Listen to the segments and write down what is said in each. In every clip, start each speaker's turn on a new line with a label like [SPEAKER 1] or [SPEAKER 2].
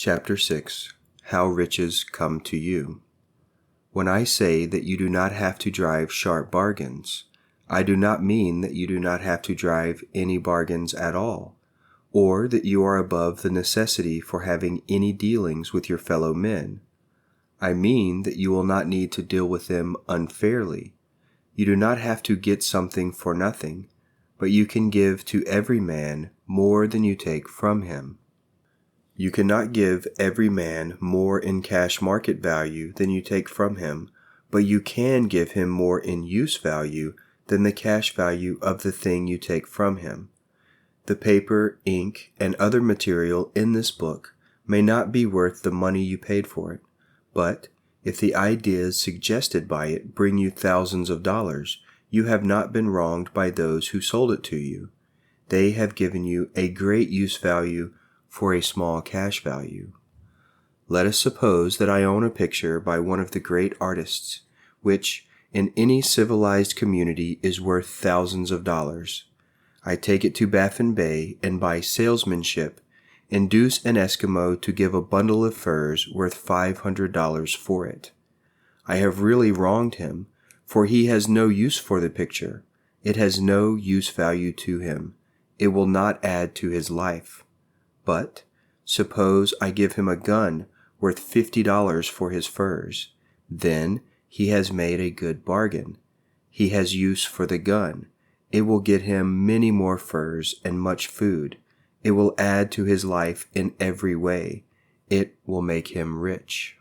[SPEAKER 1] Chapter 6. How Riches Come to You. When I say that you do not have to drive sharp bargains, I do not mean that you do not have to drive any bargains at all, or that you are above the necessity for having any dealings with your fellow men. I mean that you will not need to deal with them unfairly. You do not have to get something for nothing, but you can give to every man more than you take from him. You cannot give every man more in cash market value than you take from him, but you can give him more in use value than the cash value of the thing you take from him. The paper, ink, and other material in this book may not be worth the money you paid for it, but if the ideas suggested by it bring you thousands of dollars, you have not been wronged by those who sold it to you. They have given you a great use value for a small cash value. Let us suppose that I own a picture by one of the great artists, which in any civilized community is worth thousands of dollars. I take it to Baffin Bay and by salesmanship induce an Eskimo to give a bundle of furs worth $500 for it. I have really wronged him, for he has no use for the picture. It has no use value to him. It will not add to his life. But suppose I give him a gun worth $50 for his furs. Then he has made a good bargain. He has use for the gun. It will get him many more furs and much food. It will add to his life in every way. It will make him rich.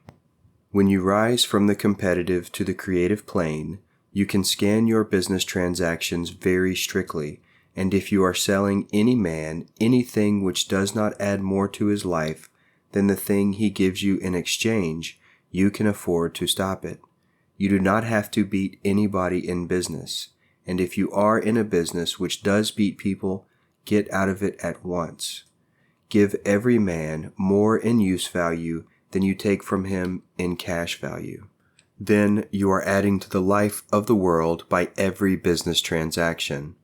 [SPEAKER 1] When you rise from the competitive to the creative plane, you can scan your business transactions very strictly, and if you are selling any man anything which does not add more to his life than the thing he gives you in exchange, you can afford to stop it. You do not have to beat anybody in business, and if you are in a business which does beat people, get out of it at once. Give every man more in use value than you take from him in cash value. Then you are adding to the life of the world by every business transaction.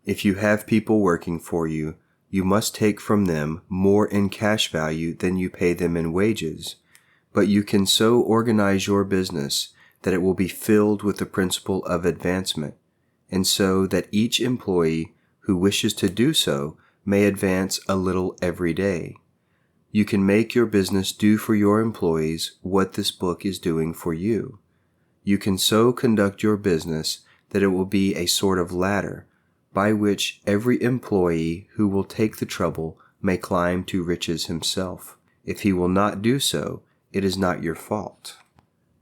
[SPEAKER 1] If you have people working for you, you must take from them more in cash value than you pay them in wages, but you can so organize your business that it will be filled with the principle of advancement, and so that each employee who wishes to do so may advance a little every day. You can make your business do for your employees what this book is doing for you. You can so conduct your business that it will be a sort of ladder by which every employee who will take the trouble may climb to riches himself. If he will not do so, it is not your fault.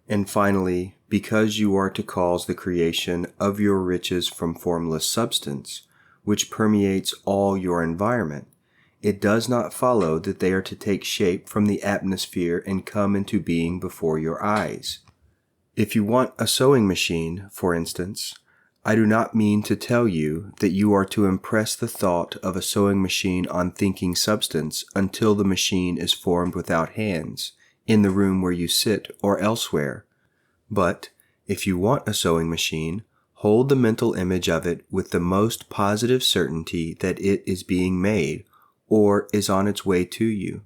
[SPEAKER 1] And finally, because you are to cause the creation of your riches from formless substance, which permeates all your environment, it does not follow that they are to take shape from the atmosphere and come into being before your eyes. If you want a sewing machine, for instance, I do not mean to tell you that you are to impress the thought of a sewing machine on thinking substance until the machine is formed without hands, in the room where you sit or elsewhere. But if you want a sewing machine, hold the mental image of it with the most positive certainty that it is being made or is on its way to you.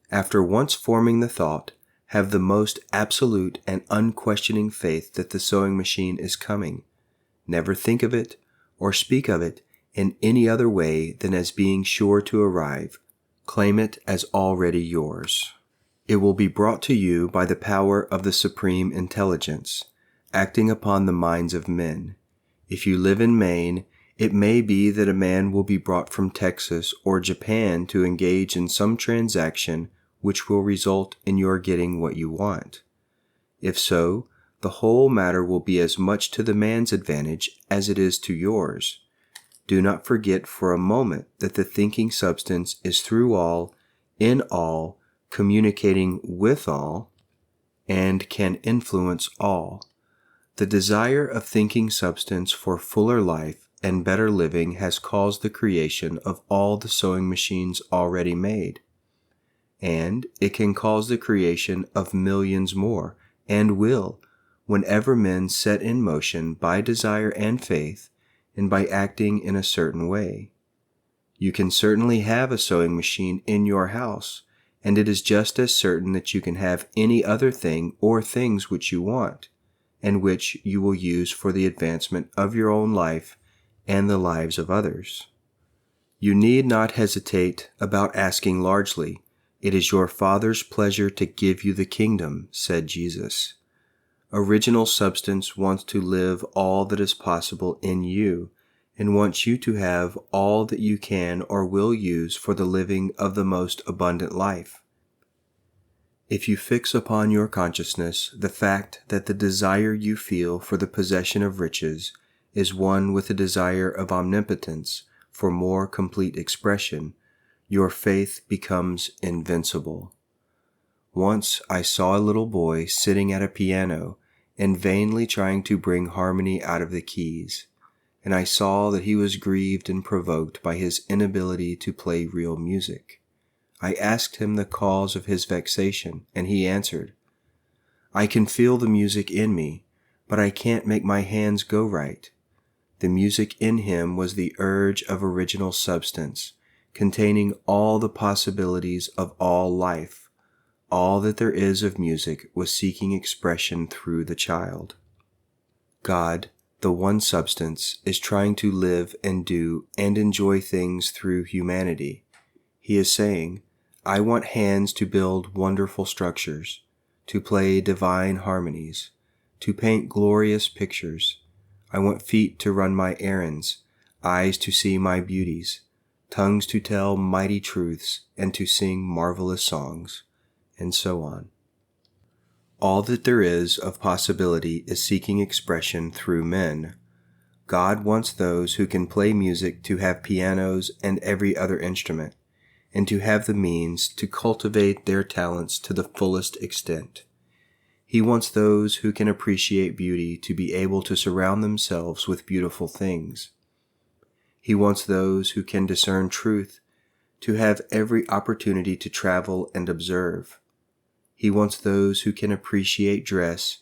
[SPEAKER 1] After once forming the thought, have the most absolute and unquestioning faith that the sewing machine is coming. Never think of it or speak of it in any other way than as being sure to arrive. Claim it as already yours. It will be brought to you by the power of the Supreme Intelligence, acting upon the minds of men. If you live in Maine, it may be that a man will be brought from Texas or Japan to engage in some transaction which will result in your getting what you want. If so, the whole matter will be as much to the man's advantage as it is to yours. Do not forget for a moment that the thinking substance is through all, in all, communicating with all, and can influence all. The desire of thinking substance for fuller life and better living has caused the creation of all the sewing machines already made, and it can cause the creation of millions more, and will, whenever men set in motion by desire and faith, and by acting in a certain way. You can certainly have a sewing machine in your house, and it is just as certain that you can have any other thing or things which you want, and which you will use for the advancement of your own life and the lives of others. You need not hesitate about asking largely. It is your Father's pleasure to give you the kingdom, said Jesus. Original substance wants to live all that is possible in you and wants you to have all that you can or will use for the living of the most abundant life. If you fix upon your consciousness the fact that the desire you feel for the possession of riches is one with a desire of omnipotence for more complete expression, your faith becomes invincible. Once I saw a little boy sitting at a piano and vainly trying to bring harmony out of the keys, and I saw that he was grieved and provoked by his inability to play real music. I asked him the cause of his vexation, and he answered, "I can feel the music in me, but I can't make my hands go right." The music in him was the urge of original substance, containing all the possibilities of all life. All that there is of music was seeking expression through the child. God, the one substance, is trying to live and do and enjoy things through humanity. He is saying, I want hands to build wonderful structures, to play divine harmonies, to paint glorious pictures. I want feet to run my errands, eyes to see my beauties, tongues to tell mighty truths and to sing marvelous songs, and so on. All that there is of possibility is seeking expression through men. God wants those who can play music to have pianos and every other instrument, and to have the means to cultivate their talents to the fullest extent. He wants those who can appreciate beauty to be able to surround themselves with beautiful things. He wants those who can discern truth to have every opportunity to travel and observe. He wants those who can appreciate dress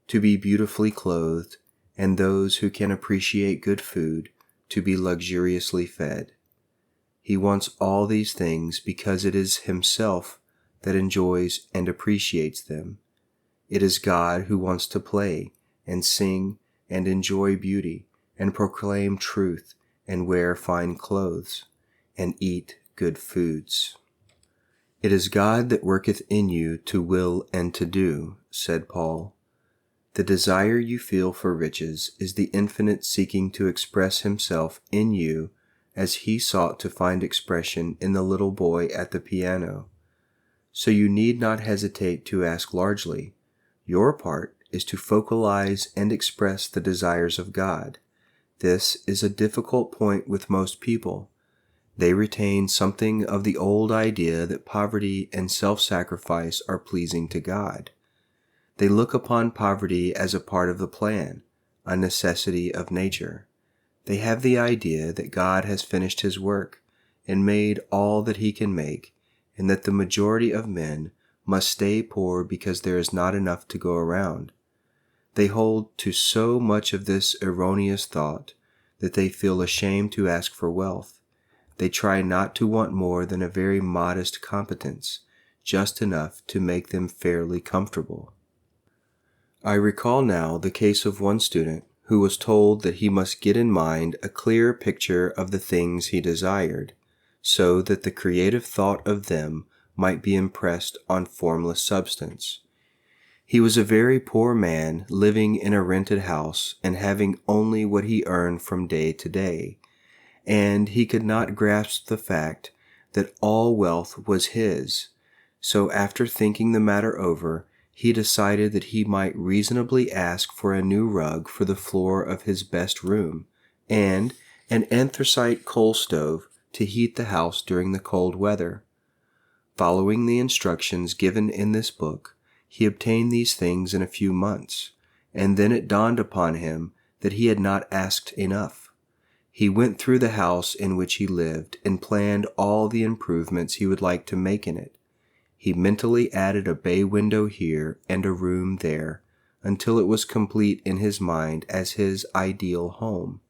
[SPEAKER 1] to be beautifully clothed, and those who can appreciate good food to be luxuriously fed. He wants all these things because it is Himself that enjoys and appreciates them. It is God who wants to play and sing and enjoy beauty and proclaim truth and wear fine clothes and eat good foods. It is God that worketh in you to will and to do, said Paul. The desire you feel for riches is the infinite seeking to express Himself in you as He sought to find expression in the little boy at the piano. So you need not hesitate to ask largely. Your part is to focalize and express the desires of God. This is a difficult point with most people. They retain something of the old idea that poverty and self-sacrifice are pleasing to God. They look upon poverty as a part of the plan, a necessity of nature. They have the idea that God has finished His work and made all that He can make, and that the majority of men must stay poor because there is not enough to go around. They hold to so much of this erroneous thought that they feel ashamed to ask for wealth. They try not to want more than a very modest competence, just enough to make them fairly comfortable. I recall now the case of one student who was told that he must get in mind a clear picture of the things he desired, so that the creative thought of them might be impressed on formless substance. He was a very poor man living in a rented house and having only what he earned from day to day, and he could not grasp the fact that all wealth was his. So after thinking the matter over, he decided that he might reasonably ask for a new rug for the floor of his best room and an anthracite coal stove to heat the house during the cold weather. Following the instructions given in this book, he obtained these things in a few months, and then it dawned upon him that he had not asked enough. He went through the house in which he lived and planned all the improvements he would like to make in it. He mentally added a bay window here and a room there until it was complete in his mind as his ideal home,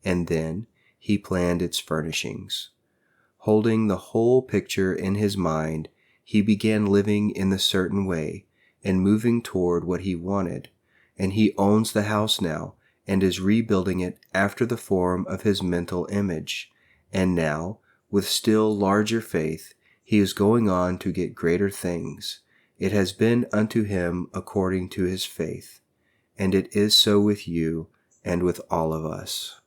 [SPEAKER 1] and then he planned its furnishings. Holding the whole picture in his mind, He began living in the certain way and moving toward what he wanted, and he owns the house now and is rebuilding it after the form of his mental image. And now, with still larger faith, he is going on to get greater things. It has been unto him according to his faith. And it is so with you and with all of us.